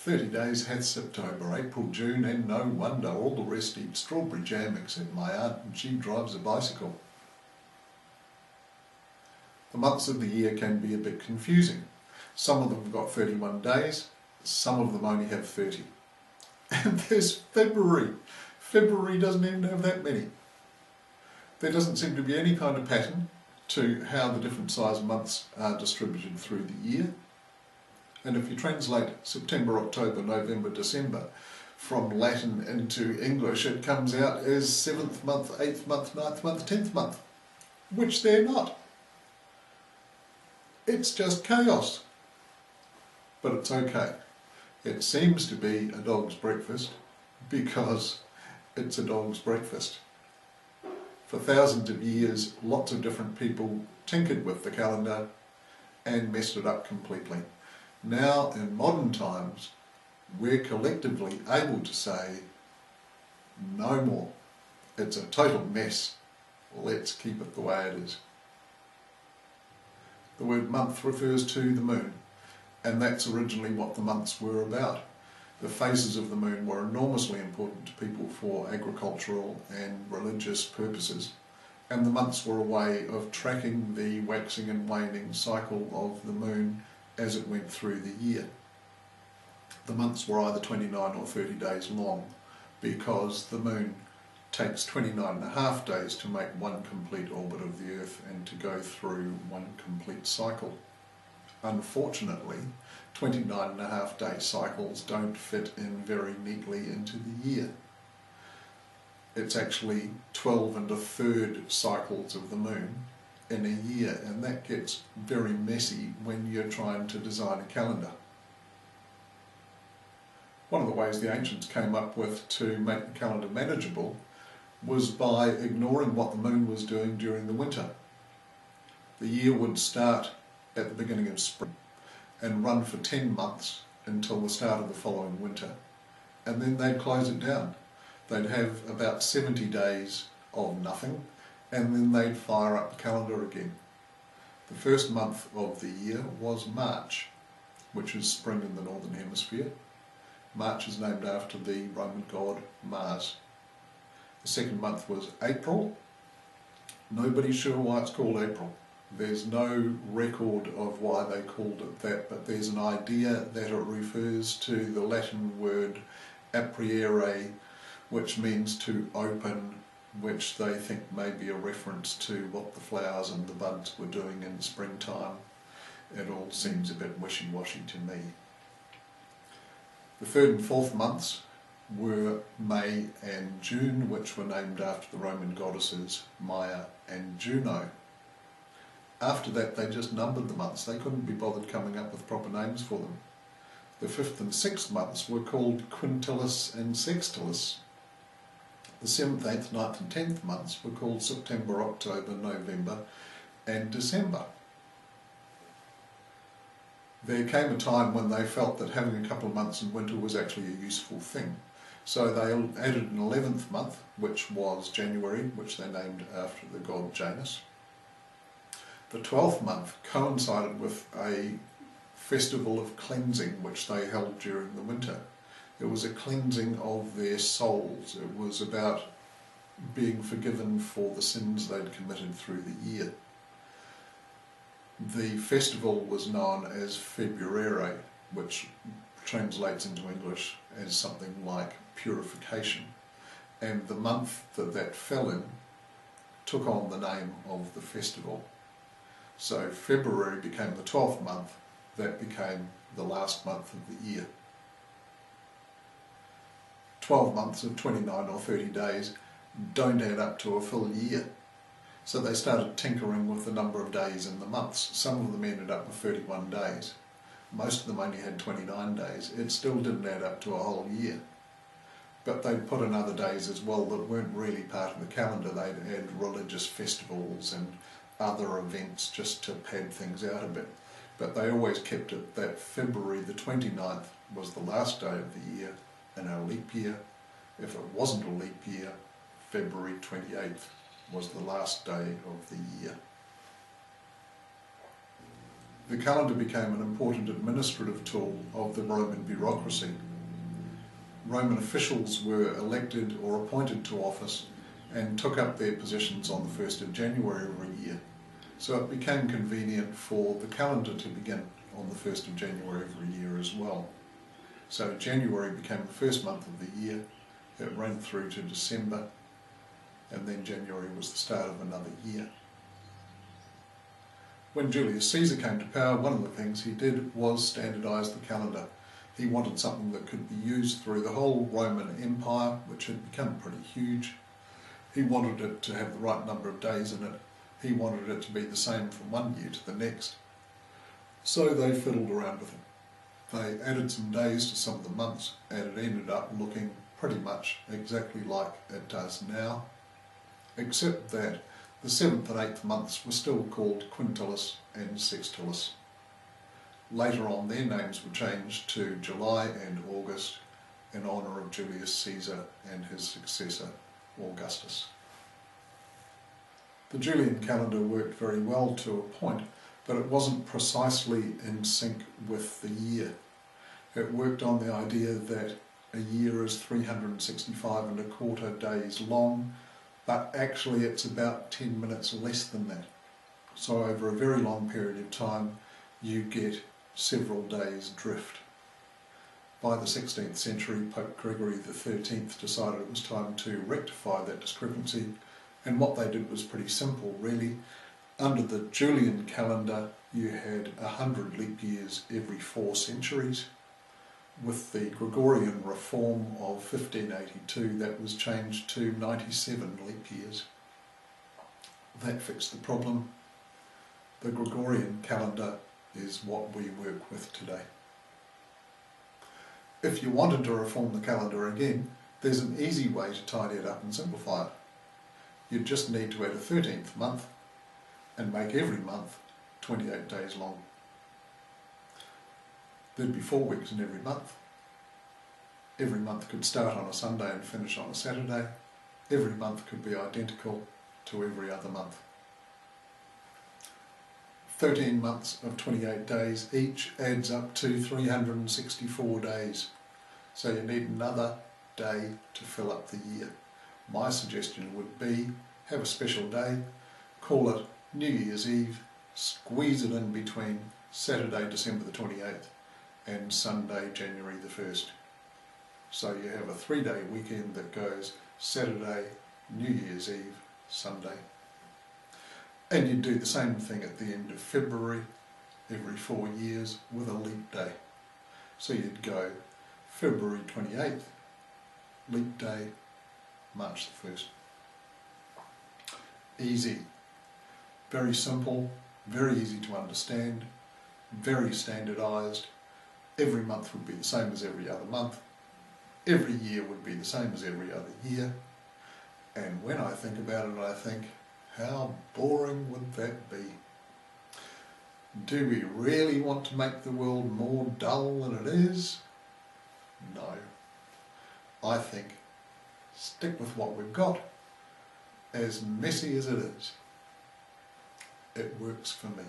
30 days hath September, April, June, and no wonder all the rest eat strawberry jam except my aunt, and she drives a bicycle. The months of the year can be a bit confusing. Some of them have got 31 days, some of them only have 30. And there's February. February doesn't even have that many. There doesn't seem to be any kind of pattern to how the different size months are distributed through the year. And if you translate September, October, November, December from Latin into English, it comes out as 7th month, 8th month, 9th month, 10th month, which they're not. It's just chaos. But it's okay. It seems to be a dog's breakfast because it's a dog's breakfast. For thousands of years, lots of different people tinkered with the calendar and messed it up completely. Now, in modern times, we're collectively able to say, no more. It's a total mess. Let's keep it the way it is. The word month refers to the moon, and that's originally what the months were about. The phases of the moon were enormously important to people for agricultural and religious purposes, and the months were a way of tracking the waxing and waning cycle of the moon as it went through the year. The months were either 29 or 30 days long because the moon takes 29.5 days to make one complete orbit of the Earth and to go through one complete cycle. Unfortunately, 29.5 day cycles don't fit in very neatly into the year. It's actually 12 1/3 cycles of the moon in a year, and that gets very messy when you're trying to design a calendar. One of the ways the ancients came up with to make the calendar manageable was by ignoring what the moon was doing during the winter. The year would start at the beginning of spring and run for 10 months until the start of the following winter, and then they'd close it down. They'd have about 70 days of nothing, and then they'd fire up the calendar again. The first month of the year was March, which is spring in the northern hemisphere. March is named after the Roman god Mars. The second month was April. Nobody's sure why it's called April. There's no record of why they called it that, but there's an idea that it refers to the Latin word apriere, which means to open, which they think may be a reference to what the flowers and the buds were doing in springtime. It all seems a bit wishy-washy to me. The third and fourth months were May and June, which were named after the Roman goddesses Maia and Juno. After that, they just numbered the months. They couldn't be bothered coming up with proper names for them. The fifth and sixth months were called Quintilis and Sextilis. The 7th, 8th, 9th and 10th months were called September, October, November and December. There came a time when they felt that having a couple of months in winter was actually a useful thing. So they added an 11th month, which was January, which they named after the god Janus. The 12th month coincided with a festival of cleansing which they held during the winter. It was a cleansing of their souls. It was about being forgiven for the sins they'd committed through the year. The festival was known as February, which translates into English as something like purification. And the month that fell in took on the name of the festival. So February became the 12th month, that became the last month of the year. 12 months of 29 or 30 days don't add up to a full year. So they started tinkering with the number of days in the months. Some of them ended up with 31 days. Most of them only had 29 days. It still didn't add up to a whole year. But they'd put in other days as well that weren't really part of the calendar. They'd add religious festivals and other events just to pad things out a bit. But they always kept it that February the 29th was the last day of the year in a leap year. If it wasn't a leap year, February 28th was the last day of the year. The calendar became an important administrative tool of the Roman bureaucracy. Roman officials were elected or appointed to office and took up their positions on the 1st of January every year. So it became convenient for the calendar to begin on the 1st of January every year as well. So January became the first month of the year, it ran through to December, and then January was the start of another year. When Julius Caesar came to power, one of the things he did was standardise the calendar. He wanted something that could be used through the whole Roman Empire, which had become pretty huge. He wanted it to have the right number of days in it. He wanted it to be the same from one year to the next. So they fiddled around with it. They added some days to some of the months, and it ended up looking pretty much exactly like it does now, except that the 7th and 8th months were still called Quintilis and Sextilis. Later on, their names were changed to July and August in honour of Julius Caesar and his successor, Augustus. The Julian calendar worked very well to a point, but it wasn't precisely in sync with the year. It worked on the idea that a year is 365 and a quarter days long, but actually it's about 10 minutes less than that. So over a very long period of time, you get several days drift. By the 16th century, Pope Gregory XIII decided it was time to rectify that discrepancy, and what they did was pretty simple, really. Under the Julian calendar, you had 100 leap years every 4 centuries. With the Gregorian reform of 1582, that was changed to 97 leap years. That fixed the problem. The Gregorian calendar is what we work with today. If you wanted to reform the calendar again, there's an easy way to tidy it up and simplify it. You'd just need to add a 13th month and make every month 28 days long. There'd be 4 weeks in every month. Every month could start on a Sunday and finish on a Saturday. Every month could be identical to every other month. 13 months of 28 days each adds up to 364 days. So you need another day to fill up the year. My suggestion would be have a special day, call it New Year's Eve, squeeze it in between Saturday, December the 28th and Sunday, January the 1st. So you have a 3-day weekend that goes Saturday, New Year's Eve, Sunday. And you'd do the same thing at the end of February, every 4 years, with a leap day. So you'd go February 28th, leap day, March the 1st. Easy. Very simple, very easy to understand, very standardised. Every month would be the same as every other month. Every year would be the same as every other year. And when I think about it, I think, how boring would that be? Do we really want to make the world more dull than it is? No. I think stick with what we've got, as messy as it is. It works for me.